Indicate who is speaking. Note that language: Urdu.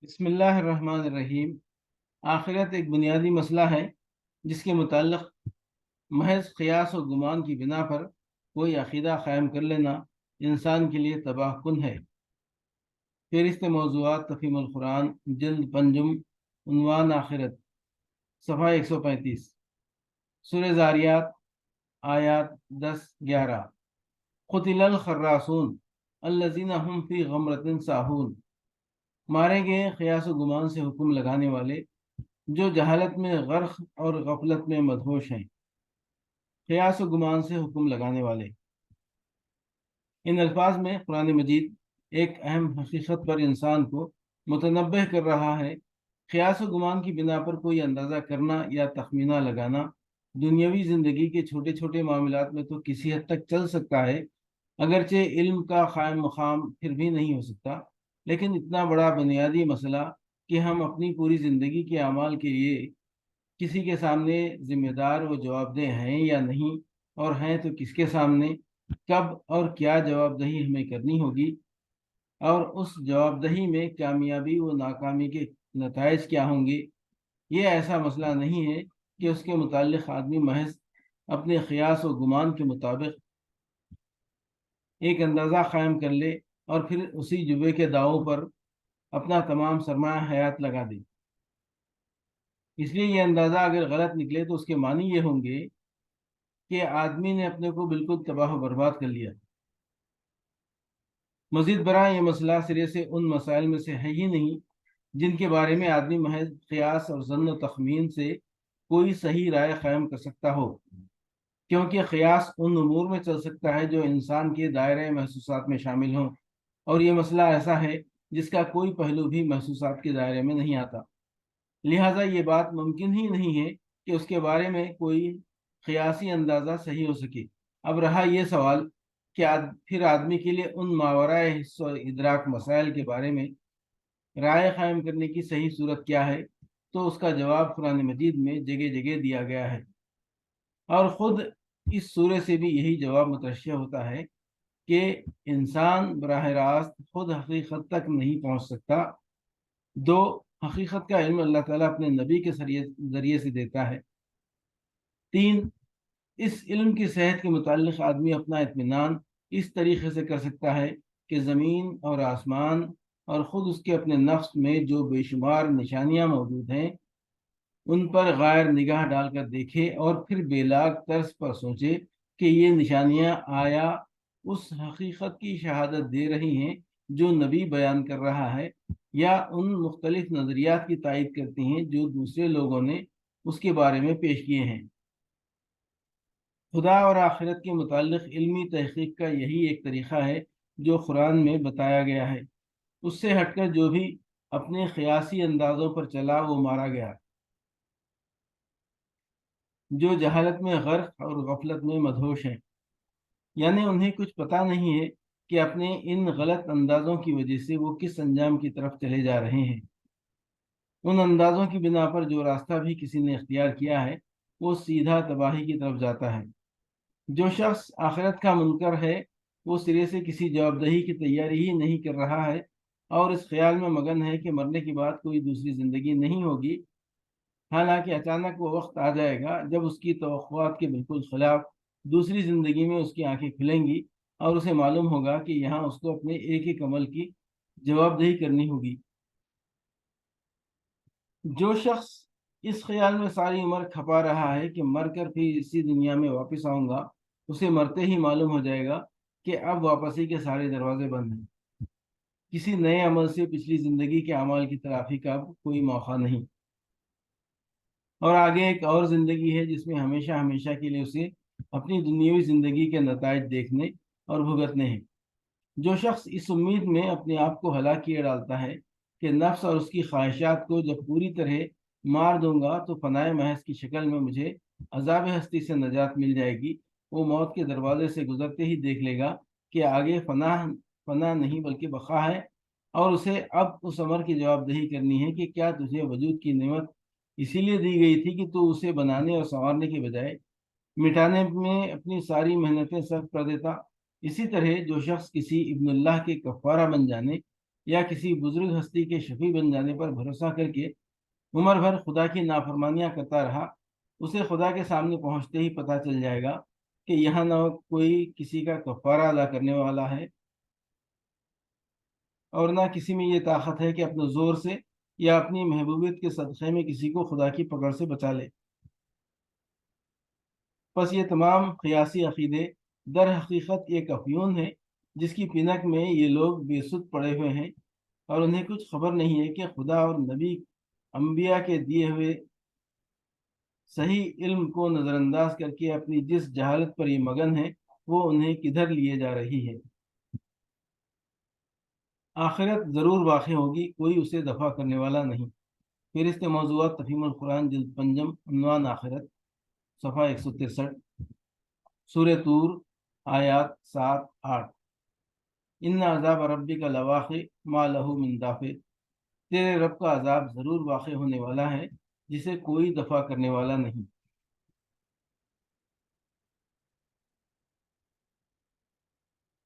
Speaker 1: بسم اللہ الرحمن الرحیم۔ آخرت ایک بنیادی مسئلہ ہے جس کے متعلق محض قیاس و گمان کی بنا پر کوئی عقیدہ قائم کر لینا انسان کے لیے تباہ کن ہے۔ فہرست موضوعات تفہیم القرآن، جلد پنجم، عنوان آخرت، صفحہ 135، سورہ زاریات، آیات 10-11۔ قتل الخراصون الذین هم فی غمرۃ ساہون، مارے گئے قیاس و گمان سے حکم لگانے والے جو جہالت میں غرق اور غفلت میں مدہوش ہیں۔ قیاس و گمان سے حکم لگانے والے، ان الفاظ میں قرآن مجید ایک اہم حقیقت پر انسان کو متنبہ کر رہا ہے۔ قیاس و گمان کی بنا پر کوئی اندازہ کرنا یا تخمینہ لگانا دنیاوی زندگی کے چھوٹے چھوٹے معاملات میں تو کسی حد تک چل سکتا ہے، اگرچہ علم کا قائم مقام پھر بھی نہیں ہو سکتا، لیکن اتنا بڑا بنیادی مسئلہ کہ ہم اپنی پوری زندگی کے اعمال کے لیے کسی کے سامنے ذمہ دار و جواب دہ ہیں یا نہیں، اور ہیں تو کس کے سامنے، کب اور کیا جواب دہی ہمیں کرنی ہوگی، اور اس جواب دہی میں کامیابی و ناکامی کے نتائج کیا ہوں گے، یہ ایسا مسئلہ نہیں ہے کہ اس کے متعلق آدمی محض اپنے قیاس و گمان کے مطابق ایک اندازہ قائم کر لے اور پھر اسی جبے کے داؤں پر اپنا تمام سرمایہ حیات لگا دے۔ اس لیے یہ اندازہ اگر غلط نکلے تو اس کے معنی یہ ہوں گے کہ آدمی نے اپنے کو بالکل تباہ و برباد کر لیا۔ مزید برآں یہ مسئلہ سرے سے ان مسائل میں سے ہے ہی نہیں جن کے بارے میں آدمی محض قیاس اور ظن و تخمین سے کوئی صحیح رائے قائم کر سکتا ہو، کیونکہ قیاس ان امور میں چل سکتا ہے جو انسان کے دائرۂ محسوسات میں شامل ہوں، اور یہ مسئلہ ایسا ہے جس کا کوئی پہلو بھی محسوسات کے دائرے میں نہیں آتا، لہٰذا یہ بات ممکن ہی نہیں ہے کہ اس کے بارے میں کوئی قیاسی اندازہ صحیح ہو سکے۔ اب رہا یہ سوال کہ پھر آدمی کے لیے ان ماورائے حس و ادراک مسائل کے بارے میں رائے قائم کرنے کی صحیح صورت کیا ہے، تو اس کا جواب قرآن مجید میں جگہ جگہ دیا گیا ہے، اور خود اس سورے سے بھی یہی جواب مترشح ہوتا ہے کہ انسان براہ راست خود حقیقت تک نہیں پہنچ سکتا، دو حقیقت کا علم اللہ تعالیٰ اپنے نبی کے ذریعے سے دیتا ہے، تین اس علم کی صحت کے متعلق آدمی اپنا اطمینان اس طریقے سے کر سکتا ہے کہ زمین اور آسمان اور خود اس کے اپنے نفس میں جو بے شمار نشانیاں موجود ہیں ان پر غیر نگاہ ڈال کر دیکھے اور پھر بے لاگ طرز پر سوچے کہ یہ نشانیاں آیا اس حقیقت کی شہادت دے رہی ہیں جو نبی بیان کر رہا ہے، یا ان مختلف نظریات کی تائید کرتی ہیں جو دوسرے لوگوں نے اس کے بارے میں پیش کیے ہیں۔ خدا اور آخرت کے متعلق علمی تحقیق کا یہی ایک طریقہ ہے جو قرآن میں بتایا گیا ہے، اس سے ہٹ کر جو بھی اپنے قیاسی اندازوں پر چلا وہ مارا گیا۔ جو جہالت میں غرق اور غفلت میں مدہوش ہیں، یعنی انہیں کچھ پتہ نہیں ہے کہ اپنے ان غلط اندازوں کی وجہ سے وہ کس انجام کی طرف چلے جا رہے ہیں۔ ان اندازوں کی بنا پر جو راستہ بھی کسی نے اختیار کیا ہے وہ سیدھا تباہی کی طرف جاتا ہے۔ جو شخص آخرت کا منکر ہے وہ سرے سے کسی جواب دہی کی تیاری ہی نہیں کر رہا ہے، اور اس خیال میں مگن ہے کہ مرنے کے بعد کوئی دوسری زندگی نہیں ہوگی، حالانکہ اچانک وہ وقت آ جائے گا جب اس کی توقعات کے بالکل خلاف دوسری زندگی میں اس کی آنکھیں کھلیں گی اور اسے معلوم ہوگا کہ یہاں اس کو اپنے ایک ایک عمل کی جواب دہی کرنی ہوگی۔ جو شخص اس خیال میں ساری عمر کھپا رہا ہے کہ مر کر پھر اسی دنیا میں واپس آؤں گا، اسے مرتے ہی معلوم ہو جائے گا کہ اب واپسی کے سارے دروازے بند ہیں، کسی نئے عمل سے پچھلی زندگی کے اعمال کی تلافی کا اب کوئی موقع نہیں، اور آگے ایک اور زندگی ہے جس میں ہمیشہ ہمیشہ کے لیے اسے اپنی دنیاوی زندگی کے نتائج دیکھنے اور بھگتنے ہیں۔ جو شخص اس امید میں اپنے آپ کو ہلاک کیے ڈالتا ہے کہ نفس اور اس کی خواہشات کو جب پوری طرح مار دوں گا تو فنائے محض کی شکل میں مجھے عذاب ہستی سے نجات مل جائے گی، وہ موت کے دروازے سے گزرتے ہی دیکھ لے گا کہ آگے فنا نہیں بلکہ بقا ہے، اور اسے اب اس امر کی جواب دہی کرنی ہے کہ کیا تجھے وجود کی نعمت اسی لیے دی گئی تھی کہ تو اسے بنانے اور سنوارنے کے بجائے مٹانے میں اپنی ساری محنتیں صرف کر دیتا۔ اسی طرح جو شخص کسی ابن اللہ کے کفارہ بن جانے یا کسی بزرگ ہستی کے شفیع بن جانے پر بھروسہ کر کے عمر بھر خدا کی نافرمانیاں کرتا رہا، اسے خدا کے سامنے پہنچتے ہی پتہ چل جائے گا کہ یہاں نہ کوئی کسی کا کفارہ ادا کرنے والا ہے اور نہ کسی میں یہ طاقت ہے کہ اپنے زور سے یا اپنی محبوبیت کے صدقے میں کسی کو خدا کی پکڑ سے بچا لے۔ پس یہ تمام قیاسی عقیدے در حقیقت ایک افیون ہے جس کی پنک میں یہ لوگ بے سود پڑے ہوئے ہیں، اور انہیں کچھ خبر نہیں ہے کہ خدا اور نبی انبیاء کے دیے ہوئے صحیح علم کو نظر انداز کر کے اپنی جس جہالت پر یہ مگن ہے وہ انہیں کدھر لیے جا رہی ہے۔ آخرت ضرور واقع ہوگی، کوئی اسے دفع کرنے والا نہیں۔ فہرست موضوعات تفہیم القرآن جلد پنجم، عنوان آخرت، صفحہ 163، سورہ طور، آیات 7-8۔ ان عذاب ربک لواقع ما لہ من دافع، تیرے رب کا عذاب ضرور واقع ہونے والا ہے جسے کوئی دفع کرنے والا نہیں۔